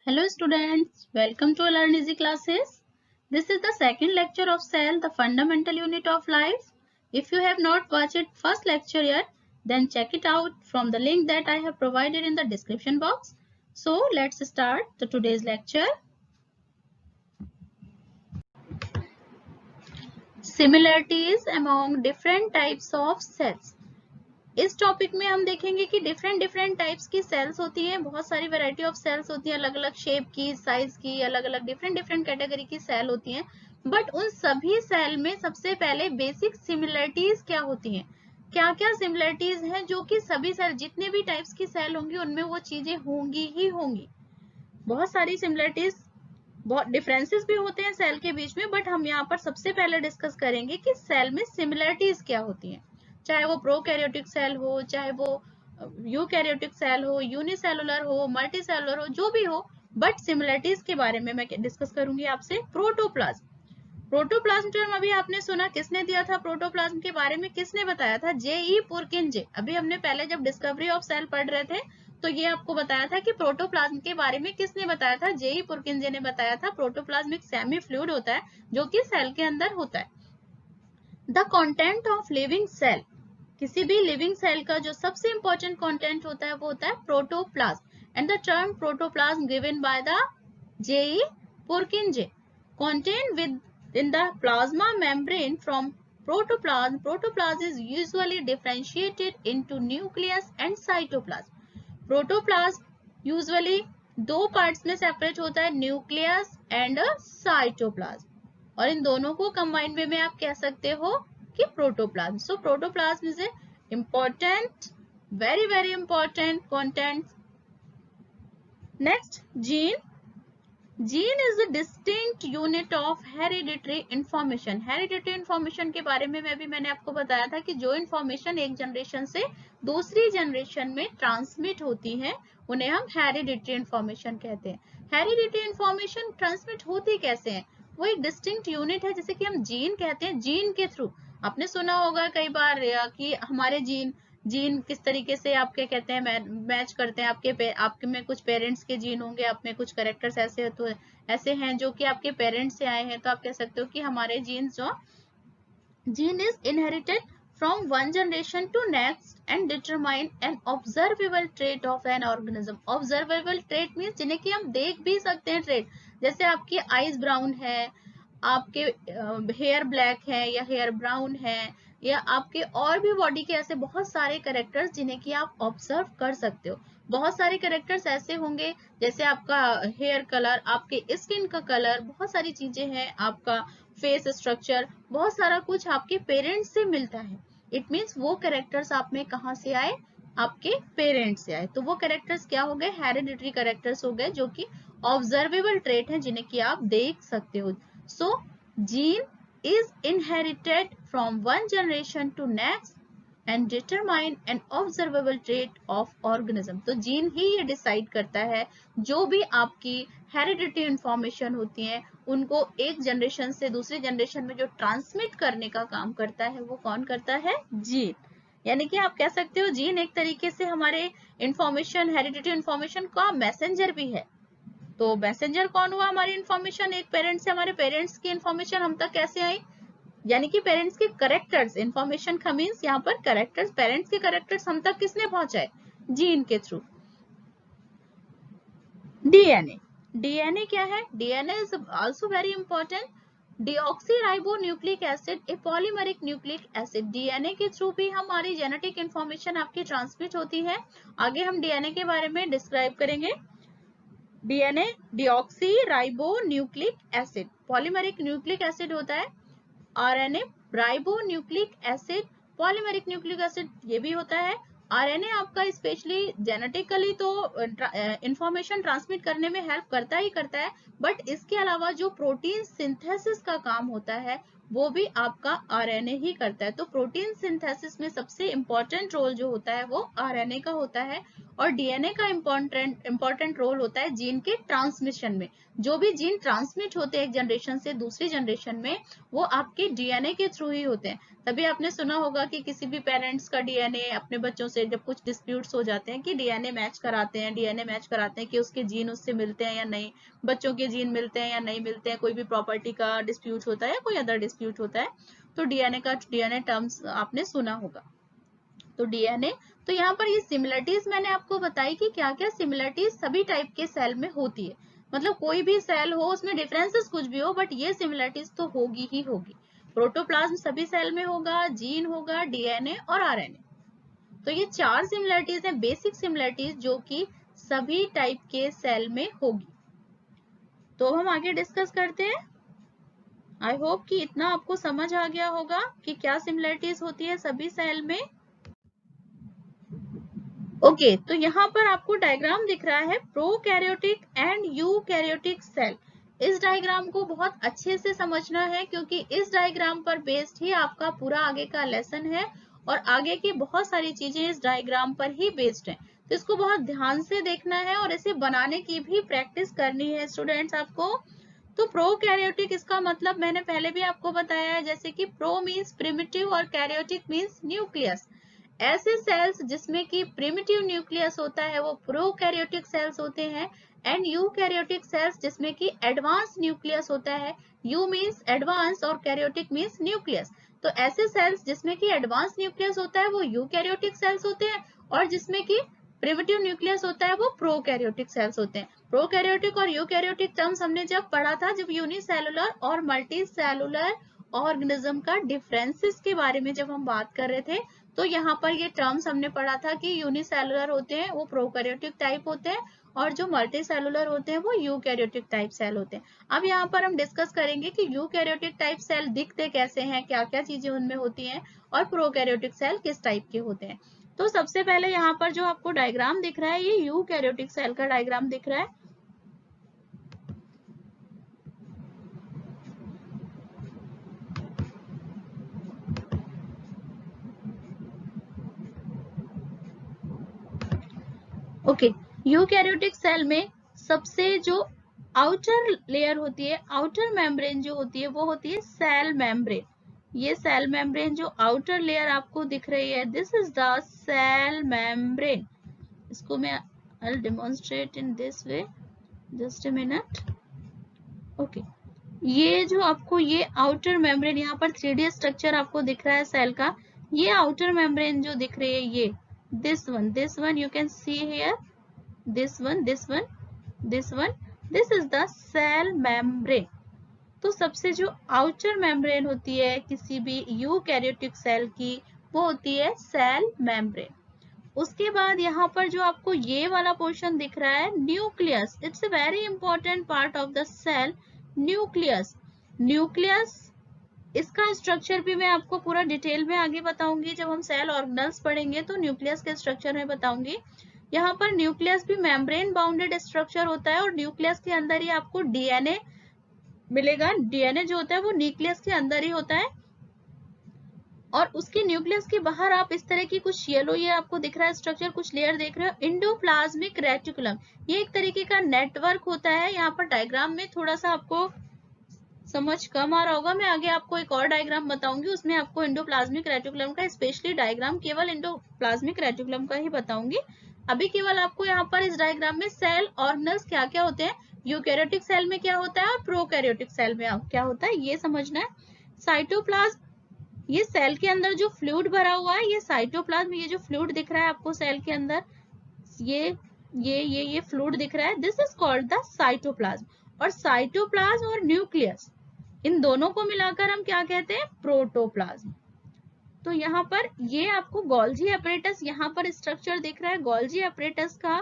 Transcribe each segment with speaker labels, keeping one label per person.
Speaker 1: Hello students, welcome to Learn Easy classes. This is the second lecture of Cell, the fundamental unit of life. If you have not watched it first lecture yet, then check it out from the link that I have provided in the description box. So let's start today's lecture. Similarities among different types of cells. इस topic में हम देखेंगे कि different types की sales होती हैं, बहुत सारी वैरायटी ऑफ सेल्स होती हैं, अलग अलग शेप की, साइज की, अलग अलग डिफरेंट कैटेगरी की सेल होती हैं। बट उन सभी सेल में सबसे पहले बेसिक सिमिलरिटीज क्या होती हैं, क्या क्या सिमिलरिटीज हैं जो कि सभी सेल, जितने भी टाइप्स की सेल होंगी उनमें वो चीजें होंगी ही होंगी। बहुत सारी सिमिलरिटीज, बहुत डिफरेंसेस भी होते हैं सेल के बीच में, बट हम यहाँ पर सबसे पहले डिस्कस करेंगे कि सेल में सिमिलरिटीज क्या होती हैं। चाहे वो प्रोकैरियोटिक सेल हो, चाहे वो यूकैरियोटिक सेल हो, यूनिसेलुलर हो, मल्टीसेलुलर हो, जो भी हो, बट सिमिलरिटीज के बारे में मैं डिस्कस करूंगी आपसे। प्रोटोप्लाज्म, प्रोटोप्लाज्म टर्म अभी आपने सुना, किसने दिया था? प्रोटोप्लाज्म के बारे में किसने बताया था? J E Purkinje. अभी हमने पहले जब डिस्कवरी ऑफ सेल पढ़ रहे थे तो ये आपको बताया था कि प्रोटोप्लाज्म के बारे में किसने बताया था? जेई पुरकिंजे ने बताया था। प्रोटोप्लाज्म एक सेमी फ्लूइड होता है जो कि सेल के अंदर होता है। The content of living cell, किसी भी लिविंग सेल का जो सबसे इंपॉर्टेंट कंटेंट होता है वो होता है protoplasm. And the term protoplasm given by the J E Purkinje, contained within the plasma membrane from protoplasm. Protoplasm is usually differentiated into nucleus and cytoplasm. Protoplasm usually दो parts में सेपरेट होता है, nucleus and cytoplasm, और इन दोनों को combined वे में आप कह सकते हो कि protoplasm. So protoplasm is a important, very important content. Next, gene. Gene is the distinct unit of hereditary information. Hereditary information के बारे में मैंने आपको बताया था कि जो इंफॉर्मेशन एक जनरेशन से दूसरी जनरेशन में ट्रांसमिट होती है उन्हें हम हेरिडिटरी इंफॉर्मेशन कहते हैं। हेरिडिटरी इंफॉर्मेशन ट्रांसमिट होती कैसे है? वो एक डिस्टिंक्ट यूनिट है, जैसे कि हम जीन कहते हैं, जीन के थ्रू। आपने सुना होगा कई बार कि हमारे जीन किस तरीके से आप क्या कहते हैं मैच करते हैं। आपके में कुछ पेरेंट्स के जीन होंगे, आप में कुछ कैरेक्टर्स ऐसे हैं जो कि आपके पेरेंट्स से आए हैं, तो आप कह सकते हो कि हमारे gene is inherited from one generation to next and determine an observable trait of an organism. Observable trait means जिन्हें कि हम देख भी सकते हैं ट्रेट, जैसे आपकी आईज ब्राउन है, आपके हेयर ब्लैक है या हेयर ब्राउन है, या आपके और भी बॉडी के ऐसे बहुत सारे कैरेक्टर्स जिन्हें कि आप ऑब्जर्व कर सकते हो। बहुत सारे कैरेक्टर्स ऐसे होंगे, जैसे आपका हेयर कलर, आपके स्किन का कलर, बहुत सारी चीजें हैं, आपका फेस स्ट्रक्चर, बहुत सारा कुछ आपके पेरेंट्स से मिलता है। इट मीन्स वो कैरेक्टर्स आप में कहाँ से आए? आपके पेरेंट्स से आए। तो वो कैरेक्टर्स क्या हो गए? हेरिडिटरी कैरेक्टर्स हो गए, जो कि ऑब्जर्वेबल ट्रेट हैं जिन्हें कि आप देख सकते हो। So, gene is inherited from one generation to next and determine an observable trait of organism. तो जीन ही ये डिसाइड करता है, जो भी आपकी हेरिडिटरी इंफॉर्मेशन होती है उनको एक जनरेशन से दूसरी जनरेशन में जो ट्रांसमिट करने का काम करता है वो कौन करता है? जीन। यानी कि आप कह सकते हो जीन एक तरीके से हमारे इंफॉर्मेशन, हेरिडिटरी इंफॉर्मेशन का मैसेंजर भी है। तो मैसेंजर कौन हुआ? हमारी इंफॉर्मेशन, एक पेरेंट्स से हमारे पेरेंट्स की इंफॉर्मेशन हम तक कैसे आई? यानी कि पेरेंट्स के करेक्टर्स, इंफॉर्मेशन का मीन्स यहाँ पर करेक्टर्स, पेरेंट्स के करेक्टर्स हम तक किसने पहुंचाए? जीन के थ्रू। डीएनए, डीएनए क्या है? DNA is also very important. Deoxyribonucleic acid, A polymeric nucleic acid. DNA के थ्रू भी हमारी जेनेटिक इंफॉर्मेशन आपकी ट्रांसमिट होती है। आगे हम डीएनए के बारे में डिस्क्राइब करेंगे। DNA deoxy ribonucleic acid, polymeric nucleic acid होता है। RNA ribonucleic acid, polymeric nucleic acid ये भी होता है। आरएनए आपका स्पेशली जेनेटिकली तो इंफॉर्मेशन ट्रांसमिट करने में हेल्प करता ही करता है, बट इसके अलावा जो प्रोटीन सिंथेसिस का काम होता है वो भी आपका आरएनए ही करता है। तो प्रोटीन सिंथेसिस में सबसे इंपॉर्टेंट रोल जो होता है वो आरएनए का होता है, और डीएनए का इंपॉर्टेंट रोल होता है जीन के ट्रांसमिशन में। जो भी जीन ट्रांसमिट होते हैं एक जनरेशन से दूसरी जनरेशन में, वो आपके डीएनए के थ्रू ही होते हैं। तभी आपने सुना होगा कि किसी भी पेरेंट्स का डीएनए अपने बच्चों से जब कुछ डिस्प्यूट्स हो जाते हैं कि डीएनए मैच कराते हैं कि उसके जीन उससे मिलते हैं या नहीं, बच्चों के जीन मिलते हैं या नहीं मिलते हैं, कोई भी प्रॉपर्टी का डिस्प्यूट होता है, कोई अदर डिस्प्यूट होता है, तो डीएनए टर्म्स आपने सुना होगा। तो डीएनए, तो यहाँ पर ये सिमिलरिटीज मैंने आपको बताई कि क्या क्या सिमिलरिटीज सभी टाइप के सेल में होती है। मतलब कोई भी सेल हो उसमें डिफरेंसेस कुछ भी हो, बट ये सिमिलरिटीज तो होगी ही होगी। प्रोटोप्लाज्म सभी सेल में होगा, जीन होगा, डीएनए और आरएनए। तो ये 4 सिमिलरिटीज हैं, बेसिक सिमिलरिटीज, जो कि सभी टाइप के सेल में होगी। तो हम आगे डिस्कस करते हैं। आई होप कि इतना आपको समझ आ गया होगा कि क्या सिमिलरिटीज होती है सभी सेल में। ओके, तो यहाँ पर आपको डायग्राम दिख रहा है प्रोकैरियोटिक एंड यूकैरियोटिक सेल। इस डायग्राम को बहुत अच्छे से समझना है, क्योंकि इस डायग्राम पर बेस्ड ही आपका पूरा आगे का लेसन है, और आगे की बहुत सारी चीजें इस डायग्राम पर ही बेस्ड हैं। तो इसको बहुत ध्यान से देखना है और इसे बनाने की भी प्रैक्टिस करनी है स्टूडेंट्स आपको। तो प्रोकैरियोटिक, इसका मतलब मैंने पहले भी आपको बताया है, जैसे कि प्रो मीन्स प्रिमिटिव और कैरियोटिक मीन्स न्यूक्लियस। ऐसे सेल्स जिसमें कि प्रिमिटिव न्यूक्लियस होता है वो प्रोकैरियोटिक सेल्स होते हैं, एंड यूकैरियोटिक सेल्स जिसमें कि एडवांस न्यूक्लियस होता है। यू मीन्स एडवांस और कैरियोटिक मीन्स न्यूक्लियस। तो ऐसे सेल्स जिसमें कि एडवांस न्यूक्लियस होता है वो यूकैरियोटिक सेल्स होते हैं, और जिसमें कि प्रिमिटिव न्यूक्लियस होता है वो प्रोकैरियोटिक सेल्स होते हैं। प्रोकैरियोटिक और यूकैरियोटिक टर्म्स हमने जब पढ़ा था, जब यूनिसेलुलर और मल्टीसेलुलर ऑर्गेनिज्म का डिफरेंसेस के बारे में जब हम बात कर रहे थे, तो यहाँ पर ये टर्म्स हमने पढ़ा था कि यूनिसेलुलर होते हैं वो प्रोकैरियोटिक टाइप होते हैं, और जो मल्टीसेलुलर होते हैं वो यूकैरियोटिक टाइप सेल होते हैं। अब यहाँ पर हम डिस्कस करेंगे कि यूकैरियोटिक टाइप सेल दिखते कैसे हैं, क्या क्या चीजें उनमें होती हैं, और प्रोकैरियोटिक सेल किस टाइप के होते हैं। तो सबसे पहले यहाँ पर जो आपको डायग्राम दिख रहा है, ये यूकैरियोटिक सेल का डायग्राम दिख रहा है। ओके, यूकैरियोटिक सेल में सबसे जो आउटर लेयर होती है, आउटर मेम्ब्रेन जो होती है वो होती है सेल मेम्ब्रेन। ये सेल मेम्ब्रेन जो आउटर लेयर आपको दिख रही है, this is the cell membrane. इसको मैं I'll demonstrate in this way, just a minute. Okay, ये जो आपको ये आउटर मेम्ब्रेन, यहाँ पर 3D स्ट्रक्चर आपको दिख रहा है सेल का, ये आउटर मेम्ब्रेन जो दिख रही है, ये this one you can see here, this one, this one, this is the cell membrane। तो सबसे जो आउटर मेम्ब्रेन होती है किसी भी यूकैरियोटिक सेल की, वो होती है सेल मेम्ब्रेन। उसके बाद यहाँ पर जो आपको ये वाला पोर्शन दिख रहा है, nucleus, it's a very important part of the cell. Nucleus, nucleus इसका स्ट्रक्चर भी मैं आपको पूरा डिटेल में आगे बताऊंगी, जब हम सेल ऑर्गेनल्स पढ़ेंगे तो न्यूक्लियस के स्ट्रक्चर में बताऊंगी। यहाँ पर न्यूक्लियस भी मेम्ब्रेन बाउंडेड स्ट्रक्चर होता है, और न्यूक्लियस के अंदर ही आपको डीएनए मिलेगा। डीएनए जो होता है वो न्यूक्लियस के अंदर ही होता है, और उसके न्यूक्लियस के बाहर आप इस तरह की कुछ येलो, ये आपको दिख रहा है स्ट्रक्चर, कुछ लेयर देख रहे हो, इंडोप्लाज्मिक रेटिकुलम। ये एक तरीके का नेटवर्क होता है। यहाँ पर डायग्राम में थोड़ा सा आपको समझ कम आ रहा होगा, मैं आगे आपको एक और डायग्राम बताऊंगी, उसमें आपको इंडोप्लाज्मिक रेटिकुलम का स्पेशली डायग्राम केवल इंडोप्लाज्मिक रेटिकुलम का ही बताऊंगी। अभी केवल आपको यहाँ पर इस डायग्राम में सेल ऑर्गेनल्स क्या क्या होते हैं, यूकैरियोटिक सेल में क्या होता है और प्रोकैरियोटिक सेल में क्या होता है, ये समझना है। साइटोप्लाज्म, ये सेल के अंदर जो फ्लूइड भरा हुआ है, ये साइटोप्लाज्म, ये जो फ्लूइड दिख रहा है आपको सेल के अंदर, ये फ्लूइड दिख रहा है, this is called the cytoplasm. और साइटोप्लाज्म और न्यूक्लियस, इन दोनों को मिलाकर हम क्या कहते हैं, प्रोटोप्लाज्म। तो यहाँ पर ये आपको गोल्जी एपरेटस, यहाँ पर स्ट्रक्चर दिख रहा है गोल्जी एपरेटस का,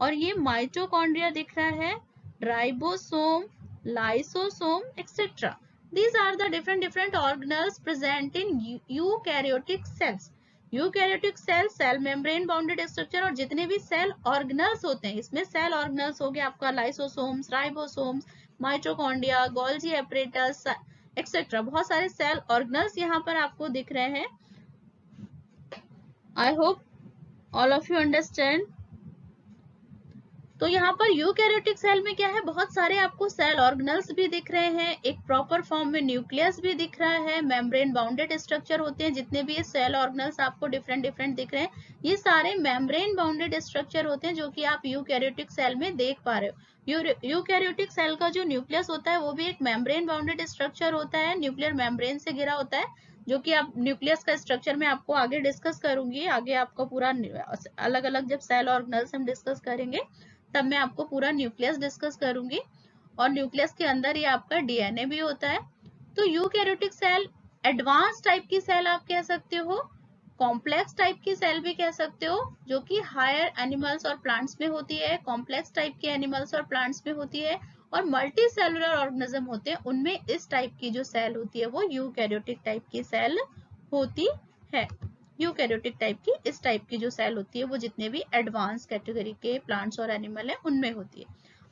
Speaker 1: और ये माइटोकॉन्ड्रिया दिख रहा है, ribosome, lysosome etcetera. These are the different organelles present in eukaryotic cells. Eukaryotic cell, cell membrane bounded structure, और जितने भी सेल ऑर्गेनल्स होते हैं, इसमें सेल ऑर्गेनल्स हो गया आपका lysosomes, ribosomes, mitochondria, Golgi apparatus, etcetera, बहुत सारे सेल ऑर्गेनल्स यहाँ पर आपको दिख रहे हैं। I hope all of you understand. तो यहाँ पर यूकैरियोटिक सेल में क्या है, बहुत सारे आपको सेल ऑर्गेनल्स भी दिख रहे हैं, एक प्रॉपर फॉर्म में न्यूक्लियस भी दिख रहा है, मेम्ब्रेन बाउंडेड स्ट्रक्चर होते हैं, जितने भी ये सेल ऑर्गेनल्स आपको डिफरेंट डिफरेंट दिख रहे हैं ये सारे मेम्ब्रेन बाउंडेड स्ट्रक्चर होते हैं, जो कि आप यूकैरियोटिक सेल में देख पा रहे हो। यूकैरियोटिक सेल का जो न्यूक्लियस होता है वो भी एक मेम्ब्रेन बाउंडेड स्ट्रक्चर होता है, न्यूक्लियर मेम्ब्रेन से घिरा होता है, जो कि आप न्यूक्लियस का स्ट्रक्चर में आपको आगे डिस्कस करूंगी, आगे आपको पूरा अलग अलग जब सेल ऑर्गेनल्स हम डिस्कस करेंगे तब मैं आपको पूरा न्यूक्लियस डिस्कस करूंगी। और न्यूक्लियस के अंदर ही आपका डीएनए भी होता है। तो यूकैरियोटिक सेल एडवांस टाइप की सेल आप कह सकते हो, कॉम्प्लेक्स टाइप की सेल भी कह सकते हो, जो कि हायर एनिमल्स और प्लांट्स में होती है, कॉम्प्लेक्स टाइप की एनिमल्स और प्लांट्स में होती है, और मल्टी सेलुलर ऑर्गेनिज्म होते हैं उनमें इस टाइप की जो सेल होती है वो यूकैरियोटिक टाइप की सेल होती है। यूकैरियोटिक टाइप की इस टाइप की जो सेल होती है वो जितने भी एडवांस कैटेगरी के प्लांट्स और एनिमल है उनमें होती है।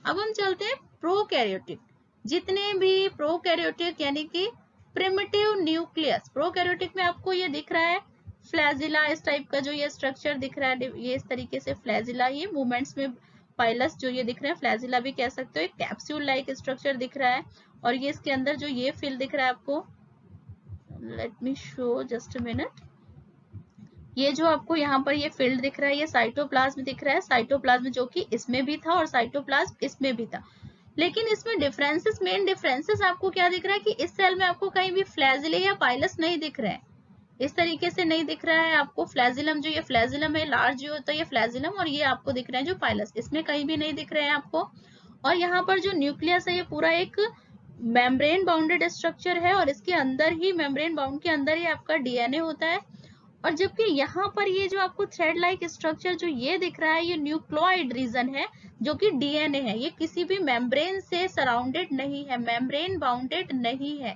Speaker 1: अब हम चलते हैं प्रोकैरियोटिक। जितने भी प्रोकैरियोटिक यानी कि प्रिमिटिव न्यूक्लियस, प्रोकैरियोटिक में आपको ये दिख रहा है फ्लैजिला, इस टाइप का जो ये स्ट्रक्चर दिख रहा है, ये इस तरीके से फ्लैजिला, ये मूवमेंट्स में पाइलस जो ये दिख रहे हैं फ्लैजिला भी कह सकते हो, एक कैप्सूल लाइक स्ट्रक्चर दिख रहा है। और ये इसके अंदर जो ये फिल दिख रहा है आपको, let me show just a minute, ये जो आपको यहाँ पर ये फील्ड दिख रहा है ये साइटोप्लाज्म दिख रहा है, साइटोप्लाज्म जो कि इसमें भी था और साइटोप्लाज्म इसमें भी था। लेकिन इसमें डिफरेंसेस, मेन डिफरेंसेस आपको क्या दिख रहा है कि इस सेल में आपको कहीं भी फ्लैजिले या पाइलस नहीं दिख रहे हैं, इस तरीके से नहीं दिख रहा है आपको। फ्लैजिलम जो ये फ्लैजिलम है लार्ज जो होता है ये फ्लैजिलम, और ये आपको दिख रहे हैं जो पाइलस, इसमें कहीं भी नहीं दिख रहे हैं आपको। और यहाँ पर जो न्यूक्लियस है ये पूरा एक मेम्ब्रेन बाउंडेड स्ट्रक्चर है, और इसके अंदर ही मेम्ब्रेन बाउंड के अंदर ही आपका डीएनए होता है। और जबकि यहाँ पर ये जो आपको थ्रेड लाइक स्ट्रक्चर जो ये दिख रहा है ये न्यूक्लियोइड रीजन है, जो कि डीएनए है, ये किसी भी मेम्ब्रेन से सराउंडेड नहीं है, मेम्ब्रेन बाउंडेड नहीं है।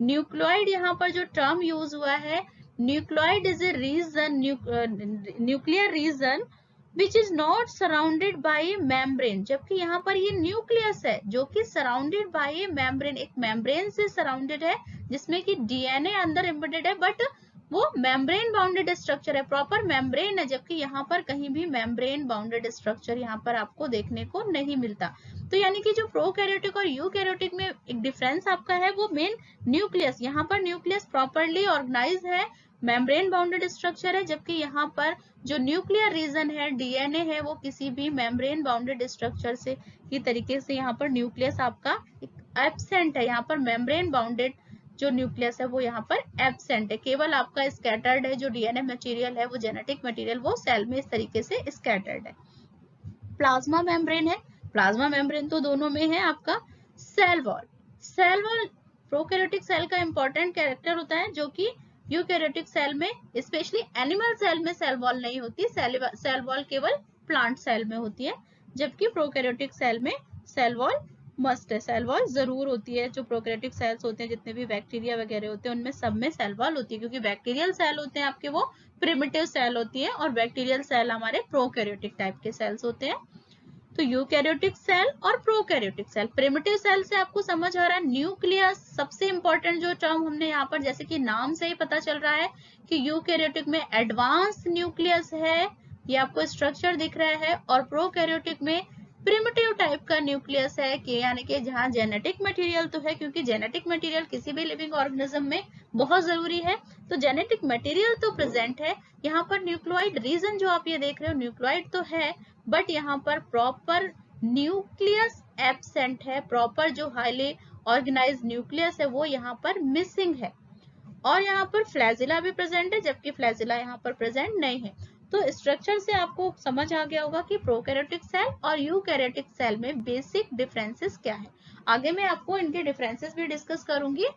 Speaker 1: न्यूक्लियोइड यहाँ पर जो टर्म यूज हुआ है, nucleoid is a region, nuclear region which is not surrounded by membrane, जबकि यहाँ पर ये न्यूक्लियस है जो कि सराउंडेड बाय मेम्ब्रेन, एक मेम्ब्रेन से सराउंडेड है जिसमें कि डीएनए अंदर एम्बेडेड है, बट वो मेम्ब्रेन बाउंडेड स्ट्रक्चर है, प्रॉपर मेम्ब्रेन है, जबकि यहाँ पर कहीं भी मेम्ब्रेन बाउंडेड स्ट्रक्चर यहाँ पर आपको देखने को नहीं मिलता। तो यानी कि जो प्रोकैरियोटिक और यूकैरियोटिक में एक डिफरेंस आपका है वो मेन न्यूक्लियस, यहाँ पर न्यूक्लियस प्रॉपरली ऑर्गेनाइज है, मेम्ब्रेन बाउंडेड स्ट्रक्चर है, जबकि यहाँ पर जो न्यूक्लियर रीजन है डीएनए है वो किसी भी मेम्ब्रेन बाउंडेड स्ट्रक्चर से की तरीके से यहाँ पर न्यूक्लियस आपका एब्सेंट है, यहाँ पर मेम्ब्रेन बाउंडेड जो न्यूक्लियस है वो यहाँ पर एब्सेंट है, केवल आपका स्कैटर्ड है, जो डीएनए मटेरियल है वो जेनेटिक मटेरियल वो सेल में इस तरीके से स्कैटर्ड है। प्लाज्मा मेम्ब्रेन है, प्लाज्मा मेम्ब्रेन तो दोनों में है आपका। Cell wall, cell wall prokaryotic cell का इंपॉर्टेंट कैरेक्टर होता है, जो कि यूकैरियोटिक सेल में स्पेशली एनिमल सेल में सेल वॉल नहीं होती, सेल वॉल केवल प्लांट सेल में होती है, जबकि प्रोकैरियोटिक सेल में सेल वॉल मस्ट है, सेल वॉल जरूर होती है। जो प्रोकैरियोटिक सेल्स होते हैं जितने भी बैक्टीरिया वगैरह होते हैं उनमें सब में सेल वॉल होती है, क्योंकि बैक्टीरियल सेल होते हैं आपके वो प्रिमिटिव सेल होती है, और बैक्टीरियल सेल हमारे प्रोकैरियोटिक टाइप के सेल्स होते हैं। तो यूकैरियोटिक सेल और प्रोकैरियोटिक सेल, प्रिमिटिव सेल से आपको समझ आ रहा है, न्यूक्लियस सबसे इंपॉर्टेंट जो टर्म हमने यहाँ पर, जैसे कि नाम से ही पता चल रहा है कि यूकैरियोटिक में एडवांस न्यूक्लियस है, ये आपको स्ट्रक्चर दिख रहा है, और प्रोकैरियोटिक में प्रिमिटिव टाइप का न्यूक्लियस है, कि यानी कि जहाँ जेनेटिक मटेरियल तो है, क्योंकि जेनेटिक मटेरियल किसी भी लिविंग ऑर्गेनिज्म में बहुत जरूरी है, तो जेनेटिक मटेरियल तो प्रेजेंट है। यहाँ पर न्यूक्लियोइड रीजन जो आप ये देख रहे हो न्यूक्लियोइड तो है, बट यहाँ पर प्रॉपर न्यूक्लियस एब्सेंट है, प्रॉपर जो हाईली ऑर्गेनाइज्ड न्यूक्लियस है वो यहाँ पर मिसिंग है। और यहाँ पर फ्लैजिला भी प्रेजेंट है, जबकि फ्लैजिला यहाँ पर प्रेजेंट नहीं है। तो स्ट्रक्चर से आपको समझ आ गया होगा कि प्रोकैरियोटिक सेल और यूकैरियोटिक सेल में बेसिक डिफरेंसेस क्या है। आगे मैं आपको इनके डिफरेंसेस भी डिस्कस करूंगी,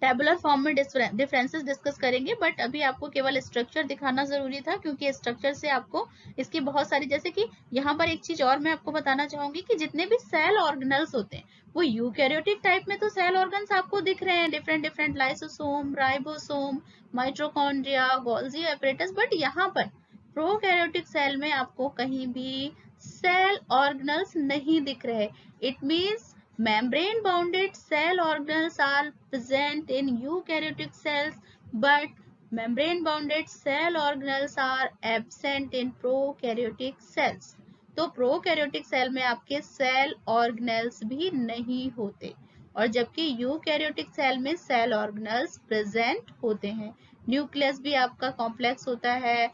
Speaker 1: टेबुलर फॉर्म में डिफरेंसेस डिस्कस करेंगे, बट अभी आपको केवल स्ट्रक्चर दिखाना जरूरी था, क्योंकि स्ट्रक्चर से आपको इसकी बहुत सारी, जैसे कि यहाँ पर एक चीज और मैं आपको बताना चाहूंगी कि जितने भी सेल ऑर्गेनल्स होते हैं वो यूकैरियोटिक टाइप में तो सेल ऑर्गन्स आपको दिख रहे हैं, different different, lysosome, ribosome, mitochondria, Golgi apparatus, but यहाँ पर प्रोकैरियोटिक सेल में आपको कहीं भी सेल ऑर्गेनल्स नहीं दिख रहे। It means membrane bounded cell organelles are present in eukaryotic cells, but membrane bounded cell organelles are absent in prokaryotic cells. तो प्रोकैरियोटिक सेल में आपके सेल ऑर्गेनेल्स भी नहीं होते, और जबकि यूकैरियोटिक सेल में सेल ऑर्गेनेल्स प्रेजेंट होते हैं। न्यूक्लियस भी आपका कॉम्प्लेक्स होता है,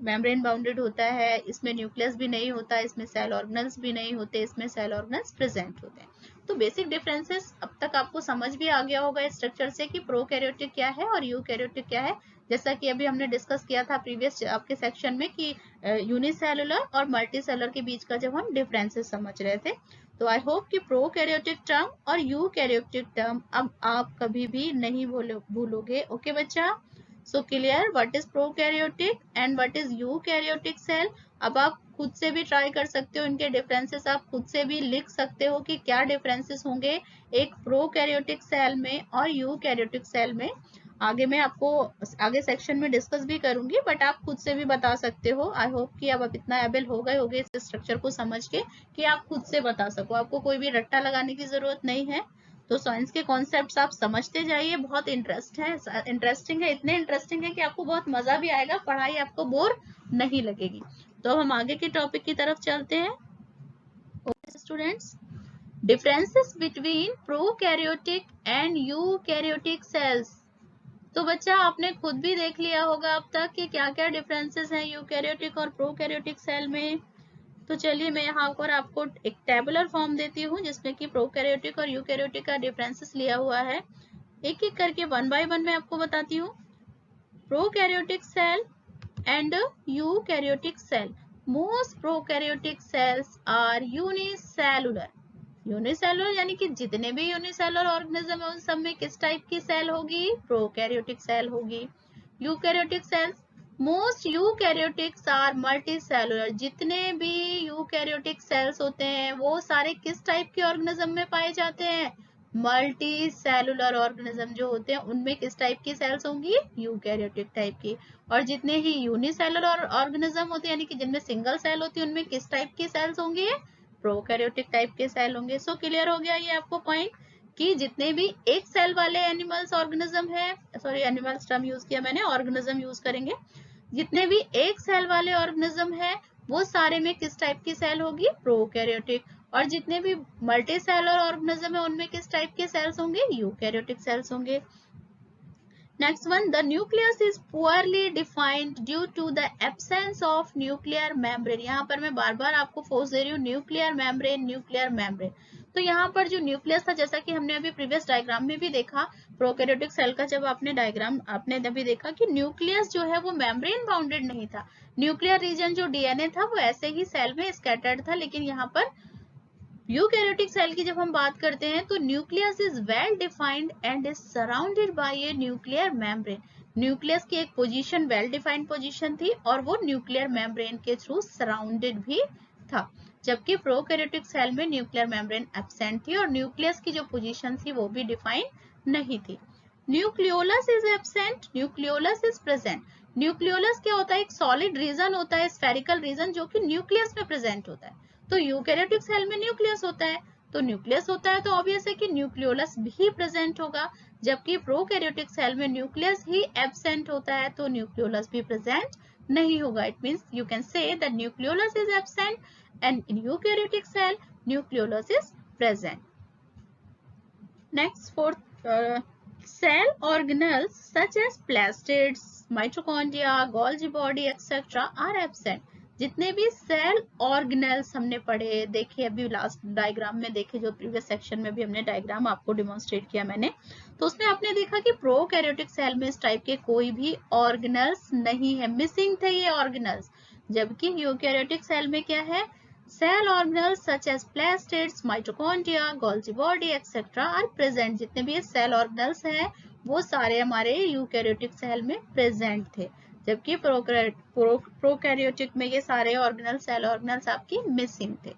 Speaker 1: मेम्ब्रेन बाउंडेड होता है, इसमें न्यूक्लियस भी नहीं होता, इसमें सेल ऑर्गेनेल्स भी नहीं होते, इसमें सेल ऑर्गेनेल्स प्रेजेंट होते हैं। तो बेसिक डिफरेंसेस अब तक आपको समझ भी आ गया होगा स्ट्रक्चर से कि प्रोकैरियोटिक क्या है और यूकैरियोटिक क्या है, जैसा कि अभी हमने डिस्कस किया था प्रीवियस आपके सेक्शन में कि यूनिसेलुलर और मल्टीसेलुलर के बीच का जब हम डिफरेंसेस समझ रहे थे। तो आई होप कि प्रोकैरियोटिक टर्म और यूकैरियोटिक टर्म अब आप कभी भी नहीं भूलोगे। ओके बच्चा, so clear what is prokaryotic and what is eukaryotic cell. अब आप खुद से भी ट्राई कर सकते हो, इनके डिफरेंसेस आप खुद से भी लिख सकते हो कि क्या डिफरेंसेस होंगे एक प्रोकैरियोटिक सेल में और यूकैरियोटिक सेल में। आगे मैं आपको आगे सेक्शन में डिस्कस भी करूंगी, बट आप खुद से भी बता सकते हो। आई होप कि अब इतना एबल हो गए होगे इस स्ट्रक्चर को समझ के कि आप खुद से बता सको, आपको कोई भी रट्टा लगाने की जरूरत नहीं है। तो साइंस के कॉन्सेप्ट्स आप समझते जाइए, बहुत इंटरेस्टिंग है, इतने इंटरेस्टिंग है कि आपको बहुत मजा भी आएगा, पढ़ाई आपको बोर नहीं लगेगी। तो हम आगे के टॉपिक की तरफ चलते हैं। Okay students, differences between prokaryotic and eukaryotic cells. तो बच्चा आपने खुद भी देख लिया होगा अब तक कि क्या क्या डिफरेंसेस हैं यूकैरियोटिक और प्रोकैरियोटिक सेल में। तो चलिए मैं यहाँ पर आपको एक टेबुलर फॉर्म देती हूँ जिसमें कि प्रोकैरियोटिक और यूकैरियोटिक का डिफरेंसेस लिया हुआ है। एक एक करके वन बाय वन मैं आपको बताती हूँ। Prokaryotic cell and eukaryotic cell. Most prokaryotic cells are unicellular. Unicellular यानी कि जितने भी यूनिसेलुलर ऑर्गेनिज्म है उन सब में किस टाइप की सेल होगी, प्रोकैरियोटिक सेल होगी। Eukaryotic cells, most eukaryotics are multicellular. जितने भी यूकैरियोटिक सेल्स होते हैं वो सारे किस टाइप के ऑर्गेनिज्म में पाए जाते हैं, मल्टी सेलुलर ऑर्गेनिज्म जो होते हैं उनमें किस टाइप की सेल्स होंगी, यूकैरियोटिक टाइप की। और जितने ही यूनिसेलुलर ऑर्गेनिज्म होते हैं यानी कि जिनमें सिंगल सेल होती है उनमें किस टाइप की सेल्स होंगी, प्रोकैरियोटिक टाइप के सेल होंगे। सो क्लियर हो गया ये आपको पॉइंट कि जितने भी एक सेल वाले एनिमल्स ऑर्गेनिज्म है, सॉरी एनिमल्स टर्म यूज किया मैंने, ऑर्गेनिज्म यूज करेंगे, जितने भी एक सेल वाले ऑर्गेनिज्म है वो सारे में किस टाइप की सेल होगी, प्रोकैरियोटिक। और जितने भी मल्टी सेलुलर ऑर्गेनिज्म है उनमें किस टाइप के सेल्स होंगे, यूकैरियोटिक सेल्स होंगे। Next one, the nucleus is poorly defined due to the absence of nuclear membrane. यहाँ पर मैं बार बार आपको फोर्स दे रही हूँ, न्यूक्लियर मेम्ब्रेन। तो यहाँ पर जो न्यूक्लियस था, जैसा कि हमने अभी प्रीवियस डायग्राम में भी देखा, प्रोकैरियोटिक सेल का जब आपने डायग्राम आपने अभी देखा कि न्यूक्लियस जो है वो मेम्ब्रेन बाउंडेड नहीं था। न्यूक्लियर रीजन जो डीएनए था वो ऐसे ही सेल में स्कैटर्ड था, लेकिन यहाँ पर यूकैरियोटिक सेल की जब हम बात करते हैं तो nucleus is well defined and is surrounded by a nuclear membrane. Nucleus की एक पोजीशन वेल डिफाइंड पोजीशन थी और वो न्यूक्लियर मेम्ब्रेन के थ्रू सराउंडेड भी था, जबकि प्रोकैरियोटिक सेल में न्यूक्लियर मेम्ब्रेन एब्सेंट थी और न्यूक्लियस की जो पोजीशन थी वो भी डिफाइंड नहीं थी। Nucleolus is absent, nucleolus is present. Nucleolus क्या होता है, एक सॉलिड रीजन होता है, स्फेरिकल रीजन जो कि न्यूक्लियस में प्रेजेंट होता है। तो यूकैरियोटिक सेल में न्यूक्लियस होता है, तो न्यूक्लियस होता है तो ऑब्वियस है कि न्यूक्लियोलस भी प्रेजेंट होगा, जबकि प्रोकैरियोटिक सेल में न्यूक्लियस ही एब्सेंट होता है तो न्यूक्लियोलस भी प्रेजेंट नहीं होगा। It means you can say that nucleolus is absent and in eukaryotic cell nucleolus is present. Next fourth, cell organelles such as plastids, mitochondria, Golgi body etc. are absent. जितने भी cell organelles हमने पढ़े, देखे अभी last diagram में देखे, जो previous section में भी हमने डायग्राम आपको डिमोन्स्ट्रेट किया मैंने, तो उसमें आपने देखा कि प्रोकैरियोटिक सेल में इस टाइप के कोई भी ऑर्गेनेल्स नहीं है, मिसिंग थे ये ऑर्गेनेल्स। जबकि यूकैरियोटिक सेल में क्या है, cell organelles such as plastids, mitochondria, Golgi body etc. are present. जितने भी सेल ऑर्गेनेल्स हैं वो सारे हमारे यूकैरियोटिक सेल में प्रेजेंट थे, जबकि प्रोकैरियोटिक में ये सारे ऑर्गेनल सेल ऑर्गेनल्स आपकी मिसिंग थे।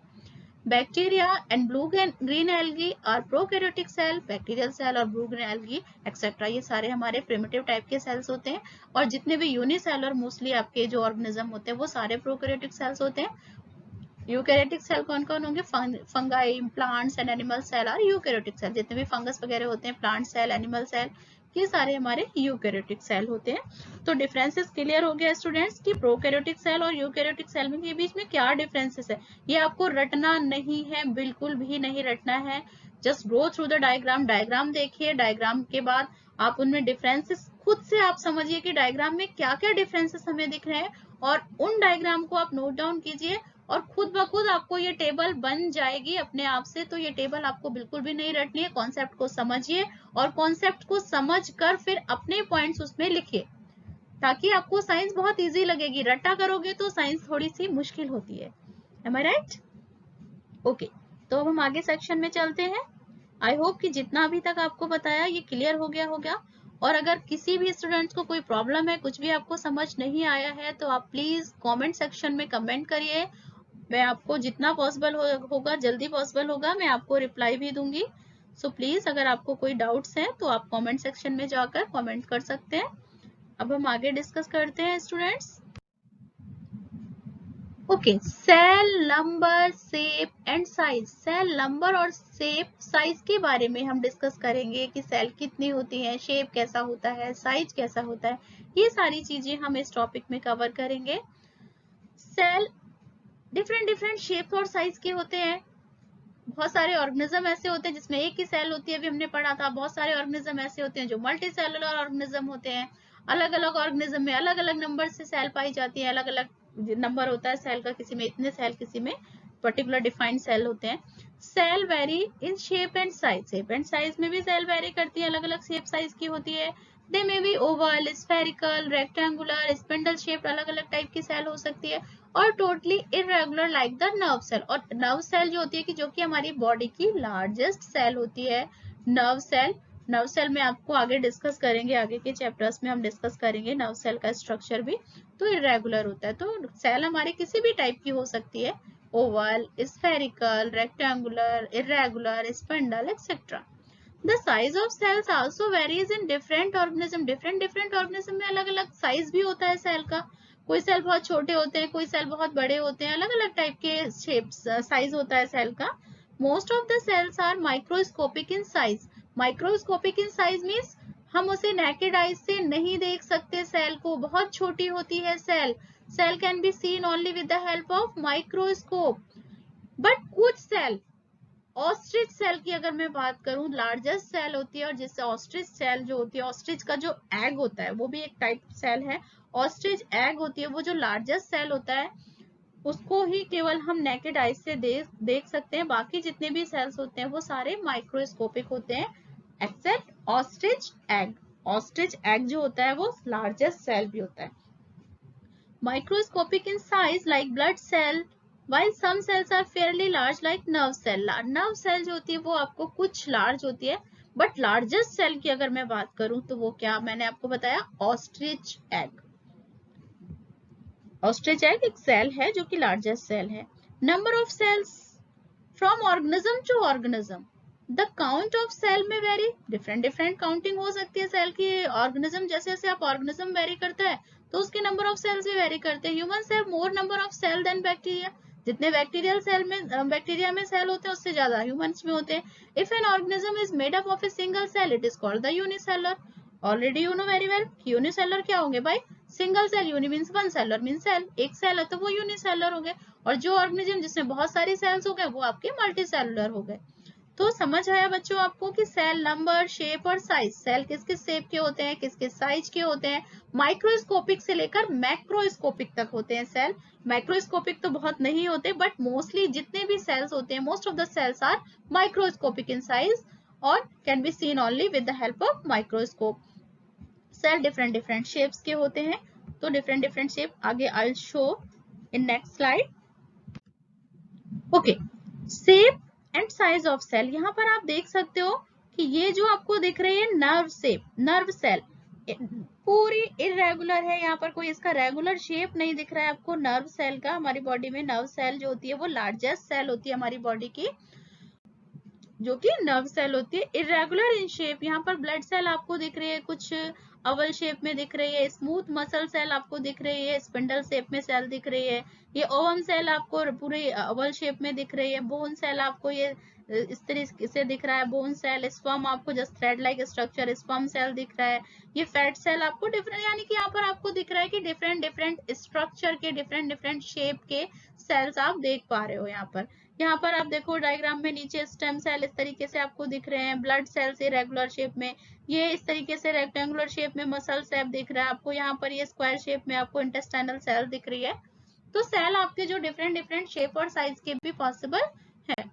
Speaker 1: Bacteria and blue green algae are prokaryotic cell, bacterial cell और ब्लू ग्रीन एल्गी एक्सेट्रा ये सारे हमारे प्रिमिटिव टाइप के सेल्स होते हैं। और जितने भी यूनिसेलुलर मोस्टली आपके जो ऑर्गेनिज्म होते हैं वो सारे प्रोकैरियोटिक सेल्स होते हैं। यूकैरियोटिक सेल कौन कौन होंगे? Fungi, plants and animal cell और यूकैरियोटिक सेल। जितने भी फंगस वगैरह होते हैं, प्लांट सेल, एनिमल सेल, ये सारे हमारे यूकैरियोटिक सेल होते हैं। तो डिफरेंसेस क्लियर हो गया स्टूडेंट्स कि प्रोकैरियोटिक सेल और यूकैरियोटिक सेल में के बीच में क्या डिफरेंसेस है। ये आपको रटना नहीं है, बिल्कुल भी नहीं रटना है। Just go through the diagram. Diagram देखिए, डायग्राम के बाद आप उनमें डिफरेंसेस खुद से आप समझिए कि डायग्राम में क्या क्या डिफरेंसेस हमें दिख रहे हैं, और उन डायग्राम को आप नोट डाउन कीजिए और खुद ब खुद आपको ये टेबल बन जाएगी अपने आप से। तो ये टेबल आपको बिल्कुल भी नहीं रटनी है। कॉन्सेप्ट को समझिए और कॉन्सेप्ट को समझकर फिर अपने पॉइंट्स उसमें लिखिए, ताकि आपको साइंस बहुत इजी लगेगी। रटा करोगे तो साइंस थोड़ी सी मुश्किल होती है। Am I right? ओके, तो अब हम आगे सेक्शन में चलते हैं। आई होप कि जितना अभी तक आपको बताया ये क्लियर हो गया होगा। और अगर किसी भी स्टूडेंट्स को कोई प्रॉब्लम है, कुछ भी आपको समझ नहीं आया है, तो आप प्लीज कमेंट सेक्शन में कमेंट करिए। मैं आपको जितना पॉसिबल होगा, जल्दी पॉसिबल होगा, मैं आपको रिप्लाई भी दूंगी। सो प्लीज अगर आपको कोई डाउट्स हैं तो आप कमेंट सेक्शन में जाकर कमेंट कर सकते हैं। अब हम आगे डिस्कस करते हैं students. Okay, cell number, shape and size. Cell number और शेप साइज के बारे में हम डिस्कस करेंगे कि सेल कितनी होती है, शेप कैसा होता है, साइज कैसा होता है। ये सारी चीजें हम इस टॉपिक में कवर करेंगे। सेल डिफरेंट शेप और साइज के होते हैं। बहुत सारे ऑर्गेनिज्म ऐसे होते हैं जिसमें एक ही सेल होती है, अभी हमने पढ़ा था। बहुत सारे ऑर्गेनिज्म ऐसे होते हैं जो मल्टी सेलुलर ऑर्गेनिज्म होते हैं। अलग अलग ऑर्गेनिज्म में अलग अलग नंबर से सेल पाई जाती है, अलग अलग नंबर होता है सेल का, किसी में इतने सेल, किसी में पर्टिकुलर डिफाइंड सेल होते हैं। Cell vary in shape and size. Shape and size में भी सेल वेरी करती है, अलग अलग शेप साइज की होती है। They may be oval, spherical, rectangular, spindle shape, अलग अलग टाइप की सेल हो सकती है। और totally irregular like the nerve cell. और नर्व सेल जो होती है कि जो कि हमारी बॉडी की लार्जेस्ट सेल होती है, नर्व सेल। नर्व सेल में आपको आगे डिस्कस करेंगे, आगे के चैप्टर्स में हम डिस्कस करेंगे नर्व सेल का स्ट्रक्चर भी। तो इरेगुलर होता है। तो सेल हमारी किसी भी टाइप की हो सकती है, Oval, spherical, rectangular, irregular, spindle etcetera. The size of cells also varies in different organism. different organism में अलग अलग साइज भी होता है सेल का। कोई सेल बहुत छोटे होते हैं, कोई सेल बहुत बड़े होते हैं, अलग अलग टाइप के शेप्स साइज होता है सेल का। Most of the cells are microscopic in size. Microscopic in size means हम उसे नेकेड आइज से नहीं देख सकते, सेल को बहुत छोटी होती है cell. Cell can be seen only with the help of microscope. But कुछ सेल, ऑस्ट्रिच सेल की अगर मैं बात करूं, लार्जेस्ट सेल होती है, और जिससे ऑस्ट्रिच सेल जो होती है, ऑस्ट्रिच का जो एग होता है वो भी एक टाइप सेल है। ऑस्ट्रिच एग होती है, वो जो लार्जेस्ट सेल होता है उसको ही केवल हम नेकेड आइज से देख सकते हैं। बाकी जितने भी सेल्स होते हैं वो सारे माइक्रोस्कोपिक होते हैं, except ostrich egg. Ostrich egg जो होता है वो लार्जेस्ट सेल भी होता है। Microscopic in size like blood cell, while some cells are fairly large like nerve cell. nerve cell जो होती है वो आपको कुछ लार्ज होती है, बट लार्जेस्ट सेल की अगर मैं बात करूं तो वो क्या मैंने आपको बताया, ऑस्ट्रिच एग। ऑस्ट्रिच एग एक सेल है जो कि लार्जेस्ट सेल है। Number of cells from organism to organism. The count of cell में वेरी, डिफरेंट काउंटिंग हो सकती है सेल की। ऑर्गेनिज्म जैसे जैसे आप ऑर्गेनिज्म वेरी करता है तो उसके नंबर ऑफ सेल्स भी वेरी करते हैं। Humans have more number of cell than bacteria. जितने बैक्टीरियल सेल में, बैक्टीरिया में सेल होते हैं उससे ज्यादा ह्यूमंस में होते हैं। If an organism is made up of a single cell it is called the unicellular. Already you know very well, unicellular क्या होंगे भाई, single cell. Uni means one, cellular means cell, एक सेल है तो वो यूनिसेलर हो गए। और जो ऑर्गेनिज्म जिसमें बहुत सारी सेल्स हो गए वो आपके मल्टी सेलुलर हो गए। तो समझ आया बच्चों आपको कि सेल नंबर, शेप और साइज, सेल किस किस शेप के होते हैं, किस किस साइज के होते हैं। माइक्रोस्कोपिक से लेकर मैक्रोस्कोपिक तक होते हैं सेल। माइक्रोस्कोपिक तो बहुत नहीं होते, बट मोस्टली जितने भी सेल्स होते हैं, most of the cells are microscopic in size और can be seen only with the help of microscope. Cell different shapes के होते हैं। तो डिफरेंट शेप आगे I will show in next slide. Okay, shape and size of cell. यहाँ पर आप देख सकते हो कि ये जो आपको दिख रही है नर्व शेप, नर्व सेल पूरी इरेगुलर है। यहाँ पर कोई इसका रेगुलर शेप नहीं दिख रहा है आपको नर्व सेल का। हमारी बॉडी में नर्व सेल जो होती है वो लार्जेस्ट सेल होती है हमारी बॉडी की, जो कि नर्व सेल होती है। Irregular in shape. यहाँ पर ब्लड सेल आपको दिख रही है कुछ ओवल शेप में दिख रही है, स्मूथ मसल सेल आपको दिख रही है, स्पिंडल शेप में सेल दिख रही है, ये ओवम सेल आपको पूरी ओवल शेप में दिख रही है, बोन सेल आपको ये इस तरीके से दिख रहा है, बोन सेल, स्पर्म आपको just thread like structure sperm cell दिख रहा है, ये फैट सेल आपको डिफरेंट, यानी कि यहाँ पर आपको दिख रहा है कि डिफरेंट डिफरेंट स्ट्रक्चर के डिफरेंट डिफरेंट शेप के सेल्स आप देख पा रहे हो। यहाँ पर आप देखो डायग्राम में नीचे स्टेम सेल इस तरीके से आपको दिख रहे हैं, ब्लड सेल्स इरेगुलर शेप में, ये इस तरीके से रेक्टेंगुलर शेप में मसल सेल दिख रहा है आपको, यहाँ पर ये स्क्वायर शेप में आपको इंटेस्टाइनल सेल दिख रही है। तो सेल आपके जो डिफरेंट डिफरेंट शेप और साइज के भी पॉसिबल है।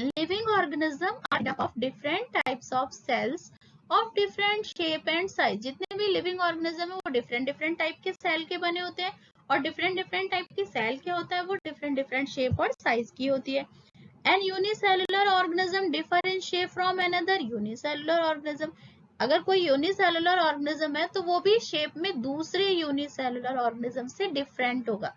Speaker 1: Living organism are made of different types of cells of different shape and size. जितने भी लिविंग ऑर्गेनिज्म है वो डिफरेंट डिफरेंट टाइप के सेल के बने होते हैं, और डिफरेंट डिफरेंट टाइप की सेल क्या होता है वो डिफरेंट डिफरेंट शेप और साइज की होती है। An unicellular organism differ in shape from another unicellular organism. अगर कोई यूनिसेलुलर ऑर्गेनिज्म है तो वो भी शेप में दूसरे यूनिसेलुलर ऑर्गेनिज्म से डिफरेंट होगा।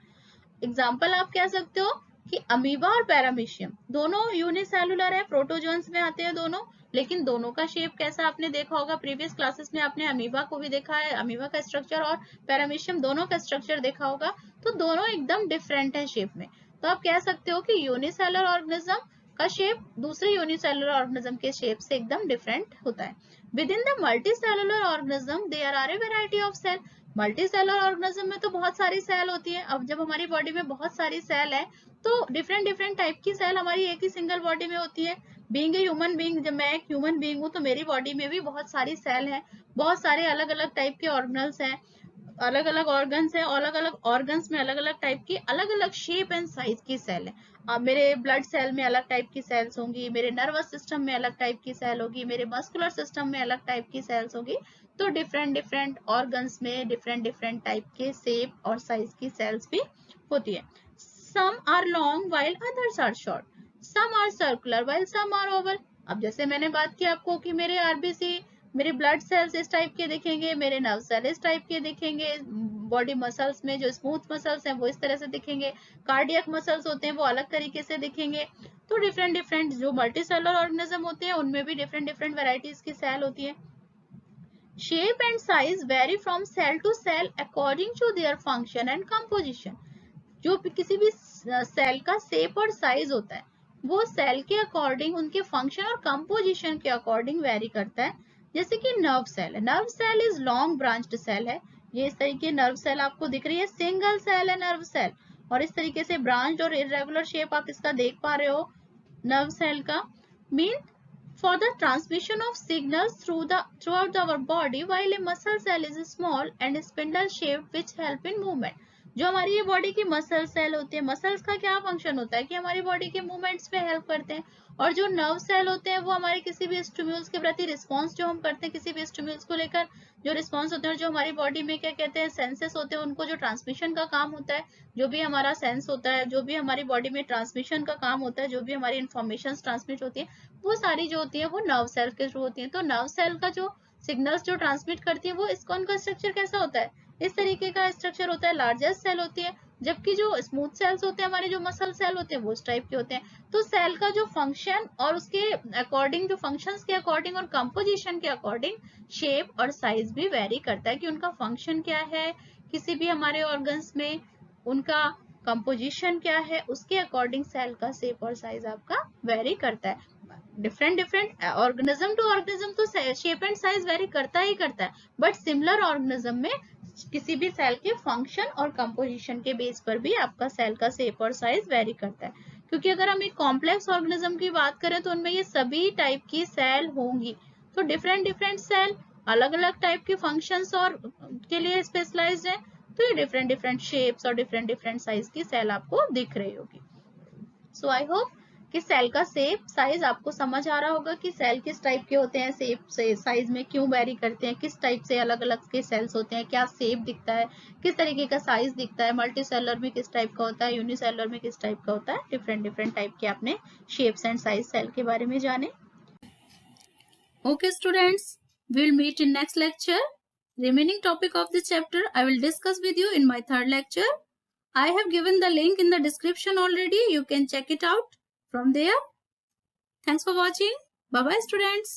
Speaker 1: एग्जाम्पल आप कह सकते हो कि अमीबा और पैरामीशियम दोनों यूनिसेलुलर है, प्रोटोजोन्स में आते हैं दोनों, लेकिन दोनों का शेप कैसा आपने देखा होगा प्रीवियस क्लासेस में, आपने अमीबा को भी देखा है, अमीबा का स्ट्रक्चर और पैरामीशियम दोनों का स्ट्रक्चर देखा होगा, तो दोनों एकदम डिफरेंट है शेप में। तो आप कह सकते हो कि यूनिसेलुलर ऑर्गेनिज्म का शेप दूसरे यूनिसेलुलर ऑर्गेनिज्म के शेप से एकदम डिफरेंट होता है। Within the multicellular organism there are a variety of cell. Multicellular organism में तो बहुत सारी सेल होती है। अब जब हमारी बॉडी में बहुत सारी सेल है तो डिफरेंट डिफरेंट टाइप की सेल हमारी एक ही सिंगल बॉडी में होती है। बीइंग ए ह्यूमन बीइंग, जब मैं एक ह्यूमन बीइंग हूँ तो मेरी बॉडी में भी बहुत सारी सेल है, बहुत सारे अलग अलग टाइप के ऑर्गेनल्स हैं, अलग अलग ऑर्गन्स है, अलग अलग ऑर्गन्स में अलग अलग टाइप की अलग अलग शेप एंड साइज की सेल है। अब मेरे ब्लड सेल में अलग टाइप की सेल्स होंगी, मेरे नर्वस सिस्टम में अलग टाइप की सेल होगी, मेरे मस्कुलर सिस्टम में अलग टाइप की सेल्स होगी। तो डिफरेंट डिफरेंट ऑर्गन्स में डिफरेंट डिफरेंट टाइप के शेप और साइज की सेल्स भी होती है। Some are long while others are short, some are circular while some are oval. अब जैसे मैंने बात की आपको कि मेरे आरबीसी, मेरे ब्लड सेल्स इस टाइप के दिखेंगे, मेरे नर्व सेल इस टाइप के दिखेंगे, बॉडी मसल्स में जो स्मूथ मसल्स हैं वो इस तरह से दिखेंगे, कार्डियक मसल्स होते हैं वो अलग तरीके से दिखेंगे। तो डिफरेंट डिफरेंट जो मल्टीसेलुलर ऑर्गेनिज्म होते हैं उनमें भी डिफरेंट डिफरेंट वैरायटीज की सेल होती है। Shape and size vary from cell to cell according to their function and composition. जो किसी भी सेल का शेप और साइज होता है वो सेल के अकॉर्डिंग, उनके फंक्शन और कंपोजिशन के अकॉर्डिंग वेरी करता है। जैसे कि नर्व सेल है, nerve cell is long branched cell है, ये इस तरीके नर्व सेल आपको दिख रही है, सिंगल सेल है नर्व सेल, और इस तरीके से ब्रांच और इरेगुलर शेप आप इसका देख पा रहे हो नर्व सेल का। Mean for the transmission of signals throughout our body, while a muscle cell is small and spindle shaped which help in movement. जो हमारी ये बॉडी की मसल सेल होती है, मसल्स का क्या फंक्शन होता है कि हमारी बॉडी के मूवमेंट्स में हेल्प करते हैं, और जो नर्व सेल होते हैं वो हमारे किसी भी स्टिम्युल्स के प्रति रिस्पॉन्स जो हम करते हैं, किसी भी स्टिम्युल्स को लेकर जो रिस्पॉन्स होते हैं, जो हमारी बॉडी में क्या कहते हैं सेंसेस होते हैं, उनको जो ट्रांसमिशन का काम होता है, जो भी हमारा सेंस होता है, जो भी हमारी बॉडी में ट्रांसमिशन का काम होता है, जो भी हमारी इंफॉर्मेशन ट्रांसमिट होती है, वो सारी जो होती है वो नर्व सेल के थ्रू होती है। तो नर्व सेल का जो सिग्नल्स जो ट्रांसमिट करती है वो इसका उनका स्ट्रक्चर कैसा होता है, इस तरीके का स्ट्रक्चर होता है, लार्जेस्ट सेल होती है, जबकि जो स्मूथ सेल्स होते हैं हमारे जो मसल सेल होते हैं वो उस टाइप के होते हैं। तो सेल का जो फंक्शन और उसके अकॉर्डिंग, जो फंक्शंस के अकॉर्डिंग और कंपोजिशन के अकॉर्डिंग शेप और साइज भी वेरी करता है कि उनका फंक्शन क्या है किसी भी हमारे ऑर्गन्स में, उनका कंपोजिशन क्या है, उसके अकॉर्डिंग सेल का शेप और साइज आपका वेरी करता है। Different different organism to organism तो शेप एंड साइज वेरी करता ही करता है, बट सिमिलर ऑर्गेनिज्म में किसी भी सेल के फंक्शन और कंपोजिशन के बेस पर भी आपका सेल का शेप और साइज वेरी करता है। क्योंकि अगर हम एक कॉम्प्लेक्स ऑर्गेनिज्म की बात करें तो उनमें ये सभी टाइप की सेल होंगी। तो डिफरेंट डिफरेंट सेल अलग अलग टाइप के फंक्शंस और के लिए स्पेशलाइज्ड है, तो ये डिफरेंट डिफरेंट शेप्स और डिफरेंट डिफरेंट साइज की सेल आपको दिख रही होगी। सो आई होप कि सेल का शेप साइज आपको समझ आ रहा होगा कि सेल किस टाइप के होते हैं, शेप से साइज में क्यों वेरी करते हैं, किस टाइप से अलग अलग के सेल्स होते हैं, क्या शेप दिखता है, किस तरीके का साइज दिखता है, मल्टी सेलर में किस टाइप का होता है, यूनिसेलर में किस टाइप का होता है, डिफरेंट डिफरेंट टाइप के आपने शेप्स एंड साइज सेल के बारे में जाने। Okay students, we'll meet in next lecture. Remaining topic of this chapter I will discuss with you in my third lecture. I have given the link in the description already. You can check it out from there. Thanks for watching. Bye bye students.